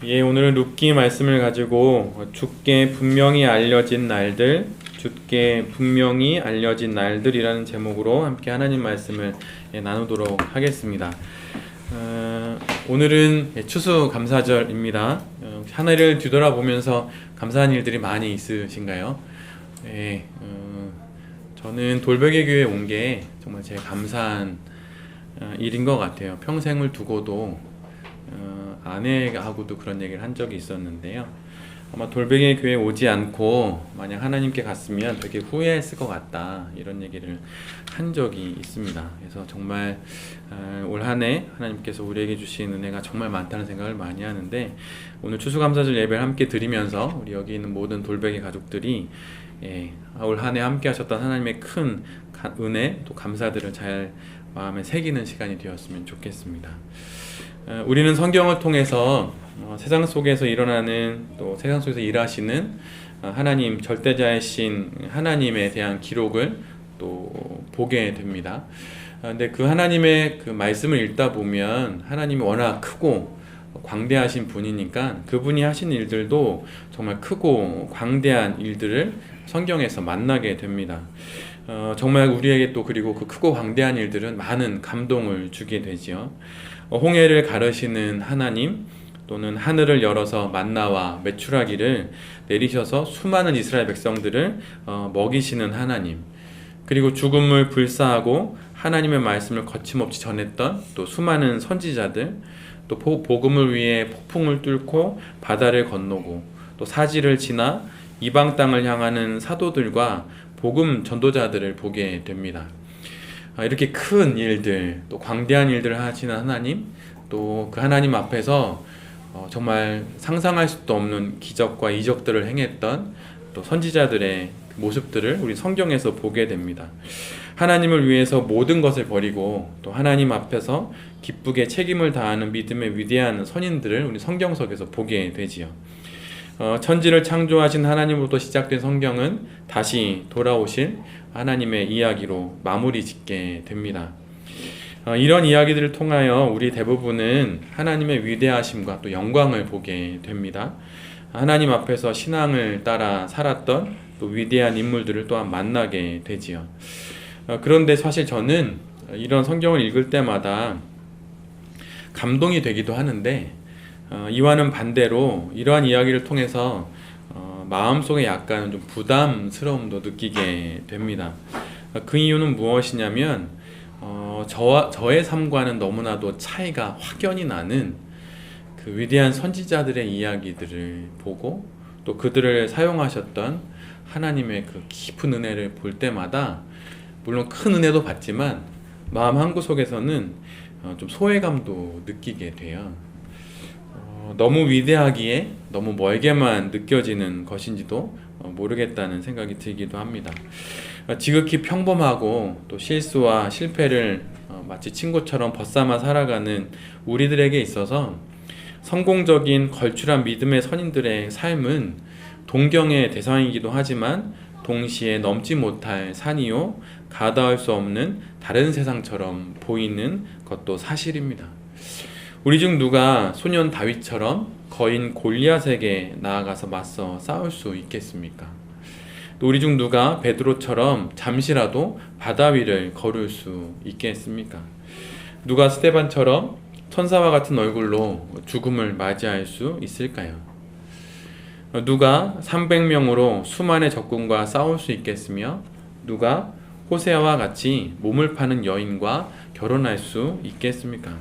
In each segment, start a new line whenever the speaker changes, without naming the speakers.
예, 오늘은 룻기 말씀을 가지고 주께 분명히 알려진 날들, 주께 분명히 알려진 날들이라는 제목으로 함께 하나님 말씀을 나누도록 하겠습니다. 오늘은 추수감사절입니다. 한 해를 뒤돌아보면서 감사한 일들이 많이 있으신가요? 예, 저는 돌베개 교회에 온 게 정말 제일 감사한 일인 것 같아요. 평생을 두고도 아내하고도 그런 얘기를 한 적이 있었는데요. 아마 돌베개 교회에 오지 않고 만약 하나님께 갔으면 되게 후회했을 것 같다, 이런 얘기를 한 적이 있습니다. 그래서 정말 올 한 해 하나님께서 우리에게 주신 은혜가 정말 많다는 생각을 많이 하는데, 오늘 추수감사절 예배를 함께 드리면서 우리 여기 있는 모든 돌베개 가족들이 올 한 해 함께 하셨던 하나님의 큰 은혜, 또 감사들을 잘 마음에 새기는 시간이 되었으면 좋겠습니다. 우리는 성경을 통해서 세상 속에서 일어나는, 또 세상 속에서 일하시는 하나님, 절대자이신 하나님에 대한 기록을 또 보게 됩니다. 근데 그 하나님의 그 말씀을 읽다 보면 하나님이 워낙 크고 광대하신 분이니까 그분이 하신 일들도 정말 크고 광대한 일들을 성경에서 만나게 됩니다. 정말 우리에게 또 그리고 그 크고 광대한 일들은 많은 감동을 주게 되지요. 홍해를 가르시는 하나님, 또는 하늘을 열어서 만나와 메추라기를 내리셔서 수많은 이스라엘 백성들을 먹이시는 하나님, 그리고 죽음을 불사하고 하나님의 말씀을 거침없이 전했던 또 수많은 선지자들, 또 복음을 위해 폭풍을 뚫고 바다를 건너고 또 사지를 지나 이방 땅을 향하는 사도들과 복음 전도자들을 보게 됩니다. 이렇게 큰 일들, 또 광대한 일들을 하시는 하나님, 또 그 하나님 앞에서 정말 상상할 수도 없는 기적과 이적들을 행했던 또 선지자들의 모습들을 우리 성경에서 보게 됩니다. 하나님을 위해서 모든 것을 버리고 또 하나님 앞에서 기쁘게 책임을 다하는 믿음의 위대한 선인들을 우리 성경 속에서 보게 되지요. 천지를 창조하신 하나님으로부터 시작된 성경은 다시 돌아오실 하나님의 이야기로 마무리 짓게 됩니다. 이런 이야기들을 통하여 우리 대부분은 하나님의 위대하심과 또 영광을 보게 됩니다. 하나님 앞에서 신앙을 따라 살았던 또 위대한 인물들을 또한 만나게 되지요. 그런데 사실 저는 이런 성경을 읽을 때마다 감동이 되기도 하는데, 이와는 반대로 이러한 이야기를 통해서 마음속에 약간 좀 부담스러움도 느끼게 됩니다. 그 이유는 무엇이냐면 저의 삶과는 너무나도 차이가 확연히 나는 그 위대한 선지자들의 이야기들을 보고 또 그들을 사용하셨던 하나님의 그 깊은 은혜를 볼 때마다, 물론 큰 은혜도 받지만 마음 한구석에서는 좀 소외감도 느끼게 돼요. 너무 위대하기에 너무 멀게만 느껴지는 것인지도 모르겠다는 생각이 들기도 합니다. 지극히 평범하고 또 실수와 실패를 마치 친구처럼 벗삼아 살아가는 우리들에게 있어서 성공적인 걸출한 믿음의 선인들의 삶은 동경의 대상이기도 하지만 동시에 넘지 못할 산이요 가다할 수 없는 다른 세상처럼 보이는 것도 사실입니다. 우리 중 누가 소년 다윗처럼 거인 골리앗에게 나아가서 맞서 싸울 수 있겠습니까? 또 우리 중 누가 베드로처럼 잠시라도 바다 위를 걸을 수 있겠습니까? 누가 스데반처럼 천사와 같은 얼굴로 죽음을 맞이할 수 있을까요? 누가 300명으로 수만의 적군과 싸울 수 있겠으며 누가 호세아와 같이 몸을 파는 여인과 결혼할 수 있겠습니까?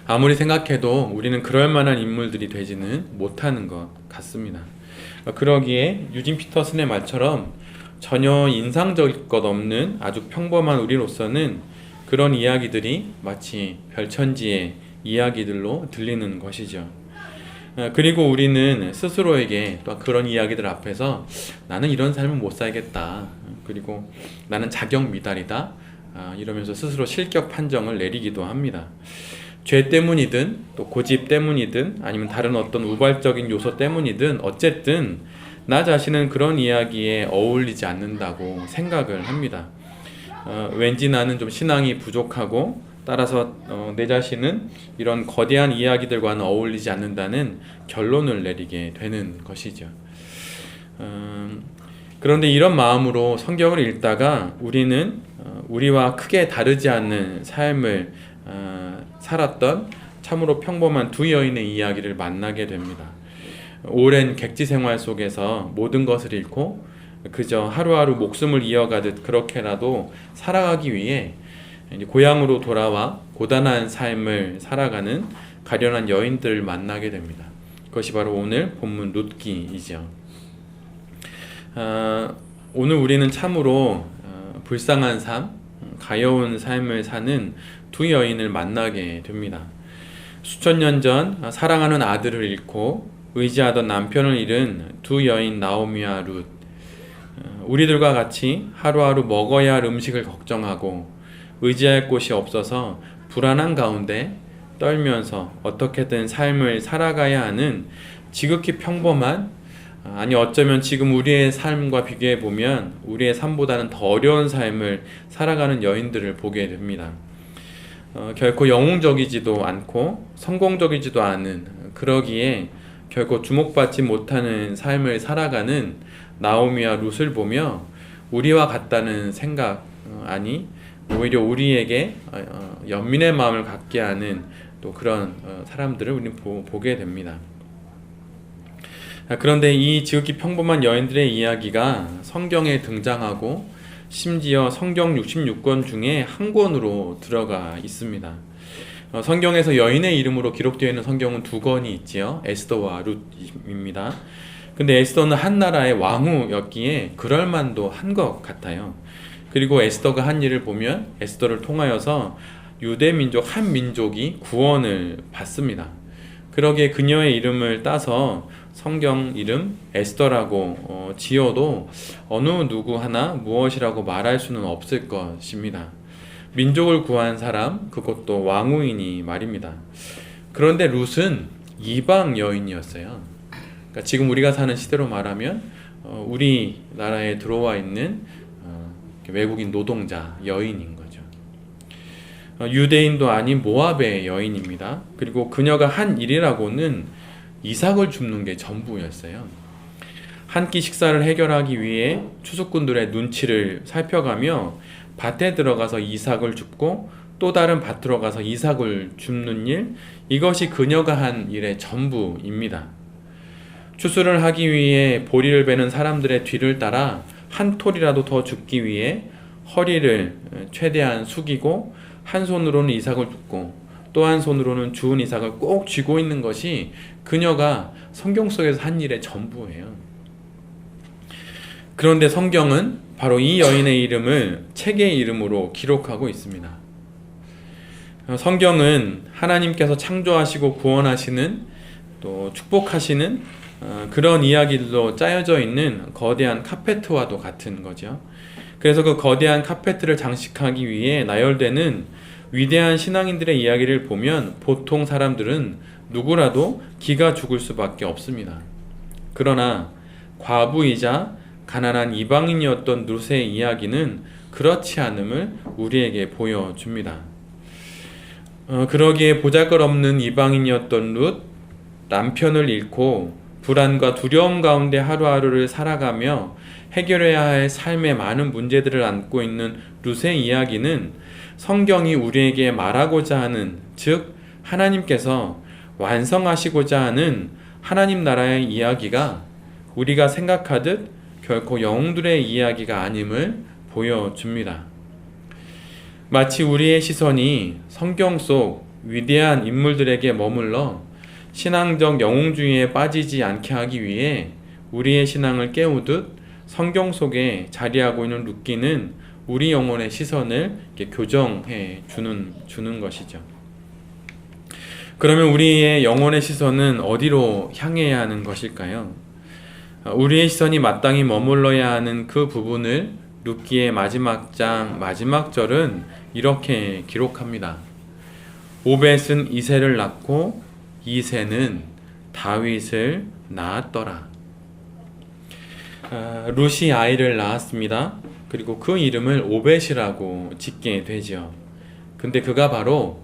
아무리 생각해도 우리는 그럴 만한 인물들이 되지는 못하는 것 같습니다. 그러기에 유진 피터슨의 말처럼 전혀 인상적일 것 없는 아주 평범한 우리로서는 그런 이야기들이 마치 별천지의 이야기들로 들리는 것이죠. 그리고 우리는 스스로에게 또 그런 이야기들 앞에서 나는 이런 삶은 못 살겠다, 그리고 나는 자격 미달이다, 이러면서 스스로 실격 판정을 내리기도 합니다. 죄 때문이든 또 고집 때문이든 아니면 다른 어떤 우발적인 요소 때문이든 어쨌든 나 자신은 그런 이야기에 어울리지 않는다고 생각을 합니다. 왠지 나는 좀 신앙이 부족하고 따라서 내 자신은 이런 거대한 이야기들과는 어울리지 않는다는 결론을 내리게 되는 것이죠. 그런데 이런 마음으로 성경을 읽다가 우리는 우리와 크게 다르지 않는 삶을 살았던 참으로 평범한 두 여인의 이야기를 만나게 됩니다. 오랜 객지 생활 속에서 모든 것을 잃고 그저 하루하루 목숨을 이어가듯 그렇게라도 살아가기 위해 고향으로 돌아와 고단한 삶을 살아가는 가련한 여인들을 만나게 됩니다. 그것이 바로 오늘 본문 룻기이죠. 오늘 우리는 참으로 불쌍한 삶, 가여운 삶을 사는 두 여인을 만나게 됩니다. 수천 년 전 사랑하는 아들을 잃고 의지하던 남편을 잃은 두 여인 나오미와 룻. 우리들과 같이 하루하루 먹어야 할 음식을 걱정하고 의지할 곳이 없어서 불안한 가운데 떨면서 어떻게든 삶을 살아가야 하는 지극히 평범한, 아니 어쩌면 지금 우리의 삶과 비교해 보면 우리의 삶보다는 더 어려운 삶을 살아가는 여인들을 보게 됩니다. 결코 영웅적이지도 않고 성공적이지도 않은, 그러기에 결코 주목받지 못하는 삶을 살아가는 나오미와 룻을 보며 우리와 같다는 생각, 아니 오히려 우리에게 연민의 마음을 갖게 하는 또 그런 사람들을 우리는 보게 됩니다. 그런데 이 지극히 평범한 여인들의 이야기가 성경에 등장하고 심지어 성경 66권 중에 한 권으로 들어가 있습니다. 성경에서 여인의 이름으로 기록되어 있는 성경은 두 권이 있지요. 에스더와 룻입니다. 근데 에스더는 한 나라의 왕후였기에 그럴만도 한 것 같아요. 그리고 에스더가 한 일을 보면 에스더를 통하여서 유대 민족 한 민족이 구원을 받습니다. 그러기에 그녀의 이름을 따서 성경 이름 에스더라고 지어도 어느 누구 하나 무엇이라고 말할 수는 없을 것입니다. 민족을 구한 사람, 그것도 왕후이니 말입니다. 그런데 룻은 이방 여인이었어요. 그러니까 지금 우리가 사는 시대로 말하면 우리나라에 들어와 있는 외국인 노동자 여인인 거죠. 유대인도 아닌 모압의 여인입니다. 그리고 그녀가 한 일이라고는 이삭을 줍는 게 전부였어요. 한 끼 식사를 해결하기 위해 추수꾼들의 눈치를 살펴가며 밭에 들어가서 이삭을 줍고 또 다른 밭으로 가서 이삭을 줍는 일, 이것이 그녀가 한 일의 전부입니다. 추수를 하기 위해 보리를 베는 사람들의 뒤를 따라 한 톨이라도 더 줍기 위해 허리를 최대한 숙이고 한 손으로는 이삭을 줍고 또 한 손으로는 주운 이삭을 꼭 쥐고 있는 것이 그녀가 성경 속에서 한 일의 전부예요. 그런데 성경은 바로 이 여인의 이름을 책의 이름으로 기록하고 있습니다. 성경은 하나님께서 창조하시고 구원하시는 또 축복하시는 그런 이야기들로 짜여져 있는 거대한 카페트와도 같은 거죠. 그래서 그 거대한 카페트를 장식하기 위해 나열되는 위대한 신앙인들의 이야기를 보면 보통 사람들은 누구라도 기가 죽을 수밖에 없습니다. 그러나 과부이자 가난한 이방인이었던 룻의 이야기는 그렇지 않음을 우리에게 보여줍니다. 그러기에 보잘것없는 이방인이었던 룻, 남편을 잃고 불안과 두려움 가운데 하루하루를 살아가며 해결해야 할 삶의 많은 문제들을 안고 있는 룻의 이야기는 성경이 우리에게 말하고자 하는, 즉 하나님께서 완성하시고자 하는 하나님 나라의 이야기가 우리가 생각하듯 결코 영웅들의 이야기가 아님을 보여줍니다. 마치 우리의 시선이 성경 속 위대한 인물들에게 머물러 신앙적 영웅주의에 빠지지 않게 하기 위해 우리의 신앙을 깨우듯 성경 속에 자리하고 있는 룻기는 우리 영혼의 시선을 이렇게 교정해 주는 것이죠. 그러면 우리의 영혼의 시선은 어디로 향해야 하는 것일까요? 우리의 시선이 마땅히 머물러야 하는 그 부분을 룻기의 마지막 장 마지막 절은 이렇게 기록합니다. 오벳은 이새를 낳고 이새는 다윗을 낳았더라. 룻이 아이를 낳았습니다. 그리고 그 이름을 오벳이라고 짓게 되죠. 근데 그가 바로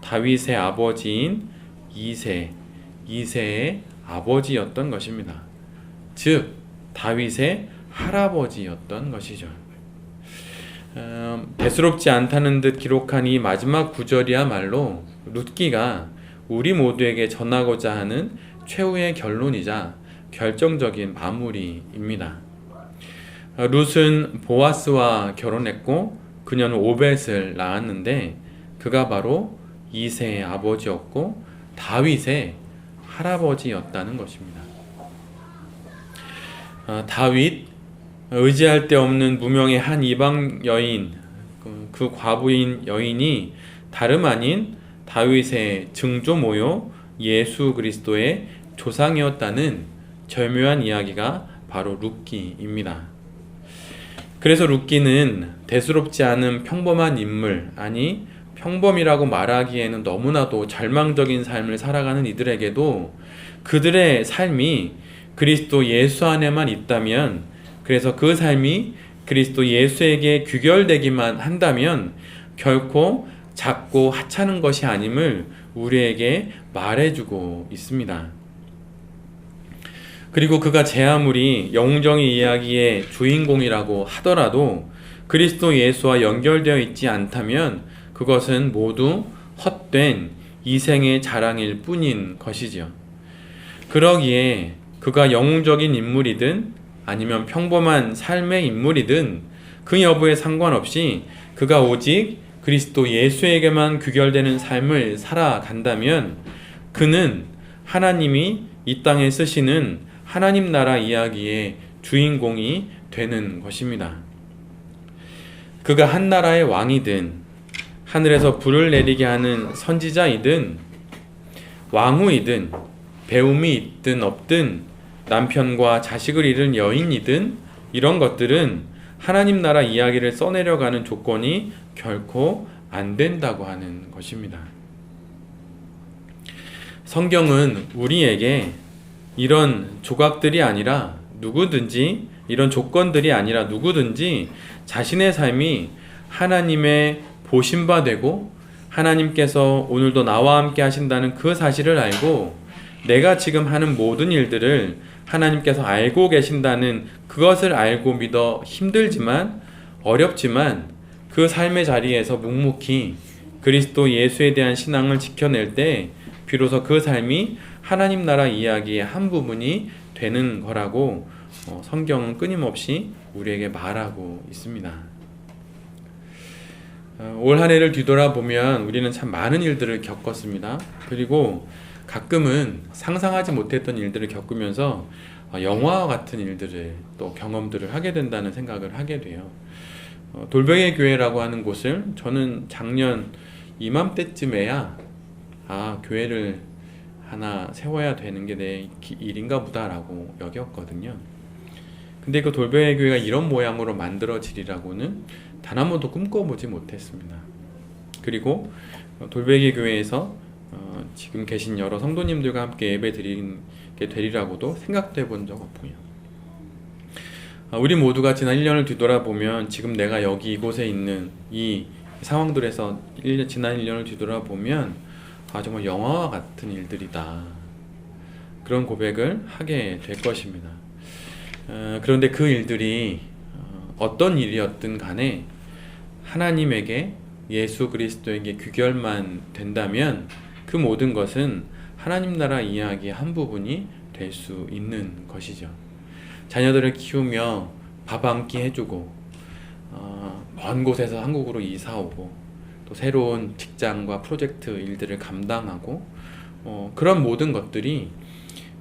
다윗의 아버지인 이새의 아버지였던 것입니다. 즉 다윗의 할아버지였던 것이죠. 대수롭지 않다는 듯 기록한 이 마지막 구절이야말로 룻기가 우리 모두에게 전하고자 하는 최후의 결론이자 결정적인 마무리입니다. 룻은 보아스와 결혼했고 그녀는 오벳을 낳았는데 그가 바로 이새의 아버지였고 다윗의 할아버지였다는 것입니다. 다윗, 의지할 데 없는 무명의 한 이방 여인, 그 과부인 여인이 다름 아닌 다윗의 증조모요 예수 그리스도의 조상이었다는 절묘한 이야기가 바로 룻기입니다. 그래서 룻기는 대수롭지 않은 평범한 인물, 아니 평범이라고 말하기에는 너무나도 절망적인 삶을 살아가는 이들에게도 그들의 삶이 그리스도 예수 안에만 있다면, 그래서 그 삶이 그리스도 예수에게 귀결되기만 한다면 결코 작고 하찮은 것이 아님을 우리에게 말해주고 있습니다. 그리고 그가 제 아무리 영웅적인 이야기의 주인공이라고 하더라도 그리스도 예수와 연결되어 있지 않다면 그것은 모두 헛된 이생의 자랑일 뿐인 것이지요. 그러기에 그가 영웅적인 인물이든 아니면 평범한 삶의 인물이든 그 여부에 상관없이 그가 오직 그리스도 예수에게만 귀결되는 삶을 살아간다면 그는 하나님이 이 땅에 쓰시는 하나님 나라 이야기의 주인공이 되는 것입니다. 그가 한 나라의 왕이든 하늘에서 불을 내리게 하는 선지자이든 왕후이든 배움이 있든 없든 남편과 자식을 잃은 여인이든 이런 것들은 하나님 나라 이야기를 써내려가는 조건이 결코 안 된다고 하는 것입니다. 성경은 우리에게 이런 조각들이 아니라 누구든지, 이런 조건들이 아니라 누구든지 자신의 삶이 하나님의 보신바 되고 하나님께서 오늘도 나와 함께 하신다는 그 사실을 알고 내가 지금 하는 모든 일들을 하나님께서 알고 계신다는 그것을 알고 믿어 힘들지만 어렵지만 그 삶의 자리에서 묵묵히 그리스도 예수에 대한 신앙을 지켜낼 때 비로소 그 삶이 하나님 나라 이야기의 한 부분이 되는 거라고 성경은 끊임없이 우리에게 말하고 있습니다. 올 한 해를 뒤돌아보면 우리는 참 많은 일들을 겪었습니다. 그리고 가끔은 상상하지 못했던 일들을 겪으면서 영화와 같은 일들을 또 경험들을 하게 된다는 생각을 하게 돼요. 돌베개 교회라고 하는 곳을 저는 작년 이맘때쯤에야 교회를 하나 세워야 되는 게 내 일인가 보다라고 여겼거든요. 근데 그 돌베개 교회가 이런 모양으로 만들어지리라고는 단 한 번도 꿈꿔보지 못했습니다. 그리고 돌베개 교회에서 지금 계신 여러 성도님들과 함께 예배 드리게 되리라고도 생각도 해본 적 없고요. 우리 모두가 지난 1년을 뒤돌아보면 지금 내가 여기 이곳에 있는 이 상황들에서 지난 1년을 뒤돌아보면 정말 영화와 같은 일들이다, 그런 고백을 하게 될 것입니다. 그런데 그 일들이 어떤 일이었든 간에 하나님에게, 예수 그리스도에게 귀결만 된다면 그 모든 것은 하나님 나라 이야기의 한 부분이 될 수 있는 것이죠. 자녀들을 키우며 밥 한 끼 해주고 먼 곳에서 한국으로 이사 오고 또 새로운 직장과 프로젝트 일들을 감당하고 그런 모든 것들이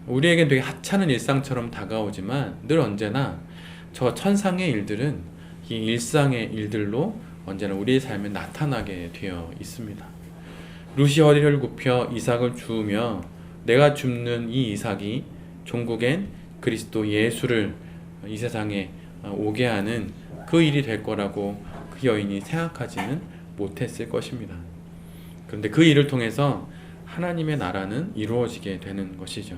우리에겐 되게 하찮은 일상처럼 다가오지만 늘 언제나 저 천상의 일들은 이 일상의 일들로 언제나 우리의 삶에 나타나게 되어 있습니다. 룻이 허리를 굽혀 이삭을 주우며 내가 줍는 이 이삭이 종국엔 그리스도 예수를 이 세상에 오게 하는 그 일이 될 거라고 그 여인이 생각하지는 못했을 것입니다. 그런데 그 일을 통해서 하나님의 나라는 이루어지게 되는 것이죠.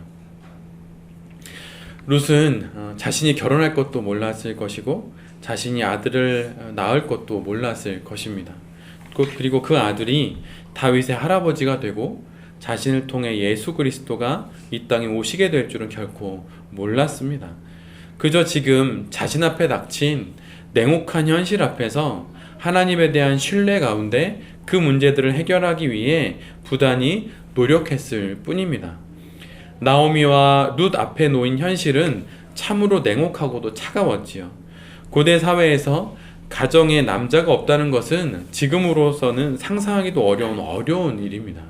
룻은 자신이 결혼할 것도 몰랐을 것이고 자신이 아들을 낳을 것도 몰랐을 것입니다. 그리고 그 아들이 다윗의 할아버지가 되고 자신을 통해 예수 그리스도가 이 땅에 오시게 될 줄은 결코 몰랐습니다. 그저 지금 자신 앞에 닥친 냉혹한 현실 앞에서 하나님에 대한 신뢰 가운데 그 문제들을 해결하기 위해 부단히 노력했을 뿐입니다. 나오미와 룻 앞에 놓인 현실은 참으로 냉혹하고도 차가웠지요. 고대 사회에서 가정에 남자가 없다는 것은 지금으로서는 상상하기도 어려운 일입니다.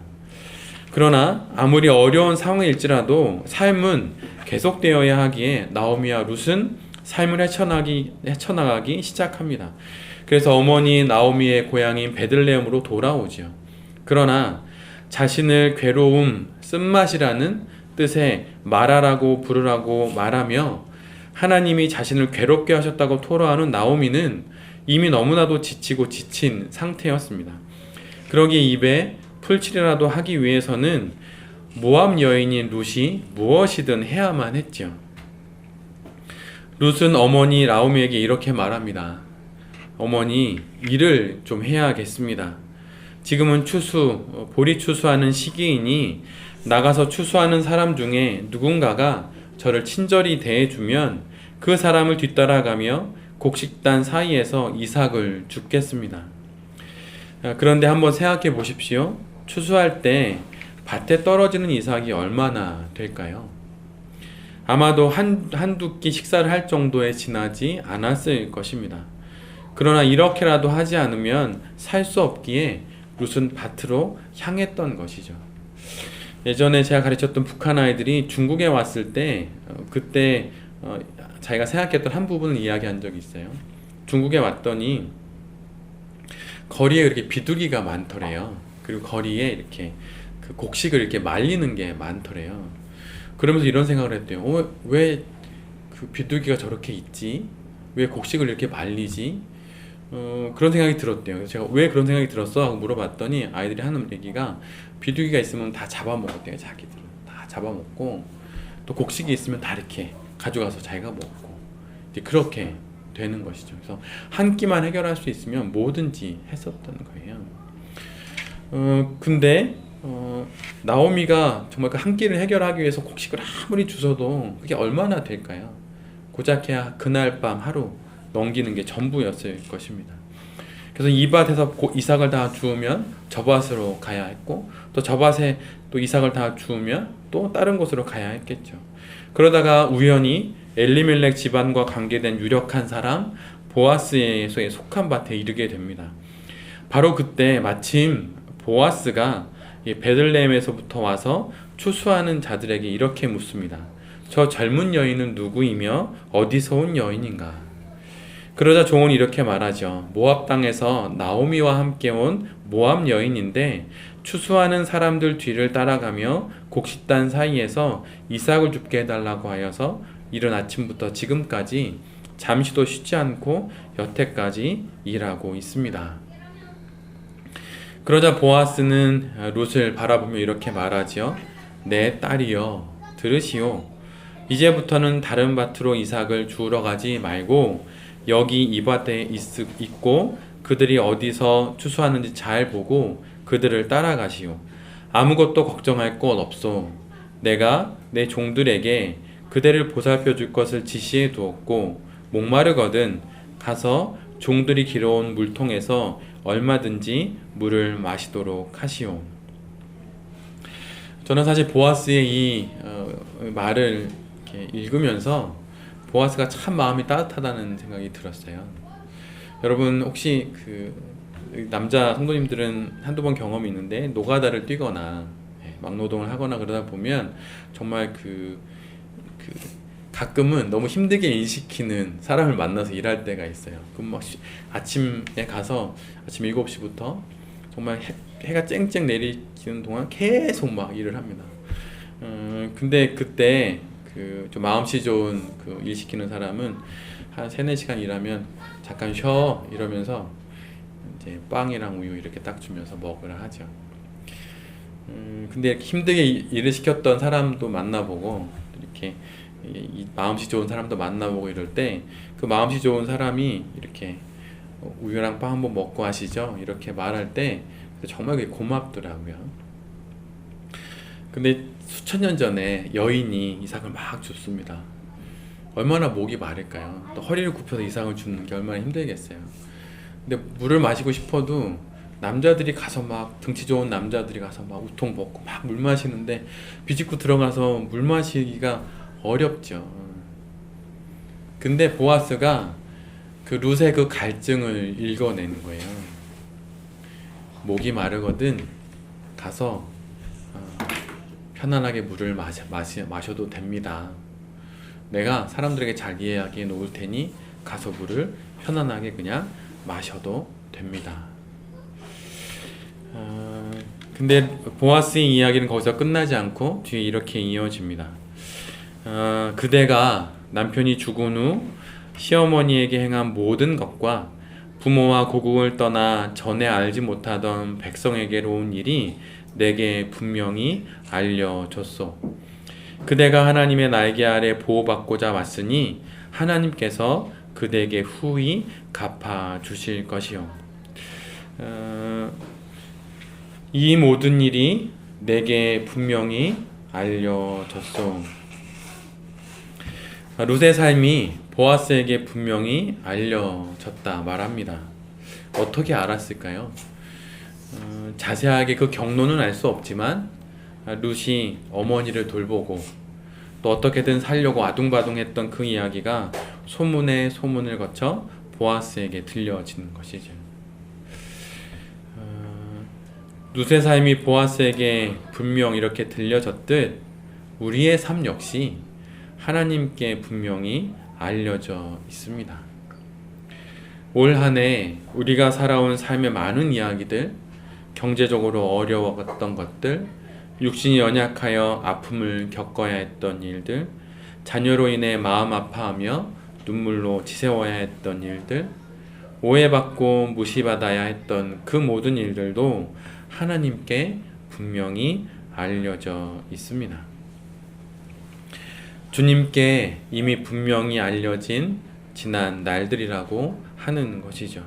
그러나 아무리 어려운 상황일지라도 삶은 계속되어야 하기에 나오미와 룻은 삶을 헤쳐나가기 시작합니다. 그래서 어머니 나오미의 고향인 베들레헴으로 돌아오지요. 그러나 자신을 괴로움, 쓴맛이라는 뜻의 마라라고 부르라고 말하며 하나님이 자신을 괴롭게 하셨다고 토로하는 나오미는 이미 너무나도 지치고 지친 상태였습니다. 그러기에 입에 풀칠이라도 하기 위해서는 모압 여인인 룻이 무엇이든 해야만 했죠. 룻은 어머니 나오미에게 이렇게 말합니다. 어머니, 일을 좀 해야겠습니다. 지금은 보리 추수하는 시기이니 나가서 추수하는 사람 중에 누군가가 저를 친절히 대해주면 그 사람을 뒤따라가며 곡식단 사이에서 이삭을 줍겠습니다. 그런데 한번 생각해 보십시오. 추수할 때 밭에 떨어지는 이삭이 얼마나 될까요? 아마도 한두 끼 식사를 할 정도에 지나지 않았을 것입니다. 그러나 이렇게라도 하지 않으면 살 수 없기에 룻은 밭으로 향했던 것이죠. 예전에 제가 가르쳤던 북한 아이들이 중국에 왔을 때 그때 자기가 생각했던 한 부분을 이야기한 적이 있어요. 중국에 왔더니 거리에 이렇게 비둘기가 많더래요. 그리고 거리에 이렇게 그 곡식을 이렇게 말리는 게 많더래요. 그러면서 이런 생각을 했대요. 왜 그 비둘기가 저렇게 있지? 왜 곡식을 이렇게 말리지? 그런 생각이 들었대요. 그래서 제가 왜 그런 생각이 들었어? 하고 물어봤더니 아이들이 하는 얘기가 비둘기가 있으면 다 잡아먹었대요. 자기들은 다 잡아먹고 또 곡식이 있으면 다 이렇게 가져가서 자기가 먹고 이제 그렇게 되는 것이죠. 그래서 한 끼만 해결할 수 있으면 뭐든지 했었던 거예요. 근데 나오미가 정말 그 한 끼를 해결하기 위해서 곡식을 아무리 주워도 그게 얼마나 될까요? 고작해야 그날 밤 하루 넘기는 게 전부였을 것입니다. 그래서 이 밭에서 이삭을 다 주우면 저 밭으로 가야 했고 또 저 밭에 또 이삭을 다 주우면 또 다른 곳으로 가야 했겠죠. 그러다가 우연히 엘리멜렉 집안과 관계된 유력한 사람 보아스에 속한 밭에 이르게 됩니다. 바로 그때 마침 보아스가 베들레헴에서부터 와서 추수하는 자들에게 이렇게 묻습니다. 저 젊은 여인은 누구이며 어디서 온 여인인가? 그러자 종은 이렇게 말하죠. 모압 땅에서 나오미와 함께 온 모압 여인인데 추수하는 사람들 뒤를 따라가며 곡식단 사이에서 이삭을 줍게 해달라고 하여서 이른 아침부터 지금까지 잠시도 쉬지 않고 여태까지 일하고 있습니다. 그러자 보아스는 룻을 바라보며 이렇게 말하지요. 내 딸이여 들으시오. 이제부터는 다른 밭으로 이삭을 주우러 가지 말고 여기 이 밭에 있고 그들이 어디서 추수하는지 잘 보고 그들을 따라가시오. 아무것도 걱정할 것 없소. 내가 내 종들에게 그대를 보살펴 줄 것을 지시해 두었고 목마르거든 가서 종들이 길어온 물통에서 얼마든지 물을 마시도록 하시오. 저는 사실 보아스의 이 말을 이렇게 읽으면서 보아스가 참 마음이 따뜻하다는 생각이 들었어요. 여러분 혹시 그 남자 성도님들은 한두 번 경험이 있는데 노가다를 뛰거나 막노동을 하거나 그러다 보면 정말 가끔은 너무 힘들게 일시키는 사람을 만나서 일할 때가 있어요. 그럼 막 아침에 가서 아침 7시부터 정말 해가 쨍쨍 내리는 동안 계속 막 일을 합니다. 근데 그때 좀 마음씨 좋은 일 시키는 사람은 한 3-4시간 일하면 잠깐 쉬어 이러면서 이제 빵이랑 우유 이렇게 딱 주면서 먹으라 하죠. 근데 이렇게 힘들게 일을 시켰던 사람도 만나보고 이렇게 마음씨 좋은 사람도 만나보고 이럴 때 그 마음씨 좋은 사람이 이렇게 우유랑 빵 한번 먹고 하시죠. 이렇게 말할 때 정말 그게 고맙더라고요. 근데 수천 년 전에 여인이 이삭을 막 줬습니다. 얼마나 목이 마를까요? 또 허리를 굽혀서 이삭을 주는 게 얼마나 힘들겠어요. 근데 물을 마시고 싶어도 남자들이 가서 막 등치 좋은 남자들이 가서 막 우통 벗고 막 물 마시는데 비집고 들어가서 물 마시기가 어렵죠. 근데 보아스가 그 룻의 그 갈증을 읽어내는 거예요. 목이 마르거든 가서 편안하게 물을 마셔도 됩니다. 내가 사람들에게 잘 이해하게 해 놓을 테니 가서 물을 편안하게 그냥 마셔도 됩니다. 근데 보아스의 이야기는 거기서 끝나지 않고 뒤에 이렇게 이어집니다. 그대가 남편이 죽은 후 시어머니에게 행한 모든 것과 부모와 고국을 떠나 전에 알지 못하던 백성에게로 온 일이 내게 분명히 알려졌소. 그대가 하나님의 날개 아래 보호받고자 왔으니 하나님께서 그대에게 후히 갚아 주실 것이요. 이 모든 일이 내게 분명히 알려졌소. 룻의 삶이 보아스에게 분명히 알려졌다 말합니다. 어떻게 알았을까요? 자세하게 그 경로는 알 수 없지만 룻이 어머니를 돌보고 또 어떻게든 살려고 아둥바둥했던 그 이야기가 소문에 소문을 거쳐 보아스에게 들려지는 것이죠. 룻의 삶이 보아스에게 분명 이렇게 들려졌듯 우리의 삶 역시 하나님께 분명히 알려져 있습니다. 올 한 해 우리가 살아온 삶의 많은 이야기들, 경제적으로 어려웠던 것들, 육신이 연약하여 아픔을 겪어야 했던 일들, 자녀로 인해 마음 아파하며 눈물로 지새워야 했던 일들, 오해받고 무시받아야 했던 그 모든 일들도 하나님께 분명히 알려져 있습니다. 주님께 이미 분명히 알려진 지난 날들이라고 하는 것이죠.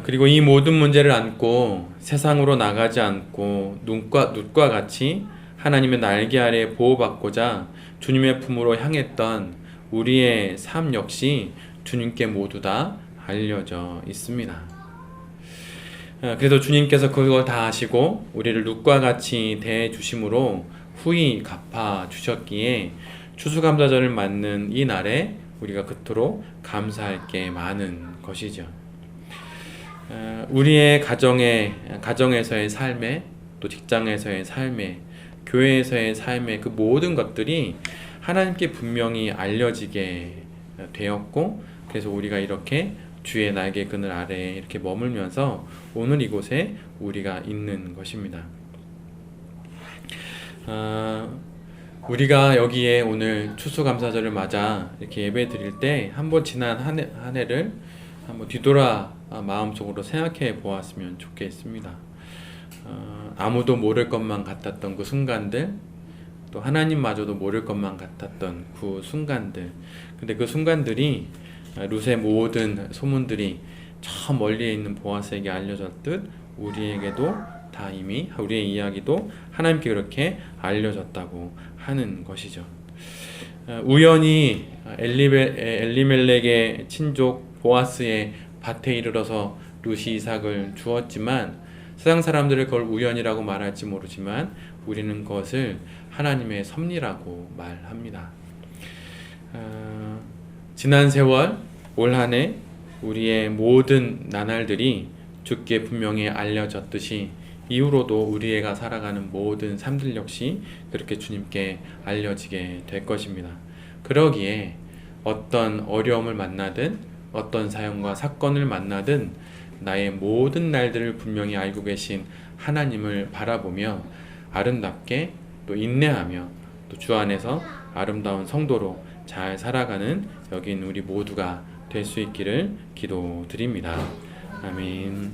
그리고 이 모든 문제를 안고 세상으로 나가지 않고 룻과 같이 하나님의 날개 아래 보호받고자 주님의 품으로 향했던 우리의 삶 역시 주님께 모두 다 알려져 있습니다. 그래서 주님께서 그걸 다 하시고 우리를 룻과 같이 대해 주심으로 후히 갚아 주셨기에 추수감사절을 맞는 이 날에 우리가 그토록 감사할 게 많은 것이죠. 우리의 가정에서의 삶에, 또 직장에서의 삶에, 교회에서의 삶의 그 모든 것들이 하나님께 분명히 알려지게 되었고, 그래서 우리가 이렇게 주의 날개 그늘 아래에 이렇게 머물면서 오늘 이곳에 우리가 있는 것입니다. 우리가 여기에 오늘 추수감사절을 맞아 이렇게 예배 드릴 때 한번 지난 한 해를 한번 뒤돌아 마음속으로 생각해 보았으면 좋겠습니다. 아무도 모를 것만 같았던 그 순간들, 또 하나님마저도 모를 것만 같았던 그 순간들, 근데 그 순간들이 룻의 모든 소문들이 저 멀리에 있는 보아스에게 알려졌듯 우리에게도 다 이미 우리의 이야기도 하나님께 그렇게 알려졌다고 하는 것이죠. 우연히 엘리멜렉의 친족 보아스의 밭에 이르러서 룻이 이삭을 주었지만 세상 사람들은 그걸 우연이라고 말할지 모르지만 우리는 그것을 하나님의 섭리라고 말합니다. 지난 세월, 올 한 해 우리의 모든 나날들이 주께 분명히 알려졌듯이 이후로도 우리가 살아가는 모든 삶들 역시 그렇게 주님께 알려지게 될 것입니다. 그러기에 어떤 어려움을 만나든 어떤 사연과 사건을 만나든 나의 모든 날들을 분명히 알고 계신 하나님을 바라보며 아름답게 또 인내하며 또 주 안에서 아름다운 성도로 잘 살아가는 여긴 우리 모두가 될 수 있기를 기도드립니다. 아멘.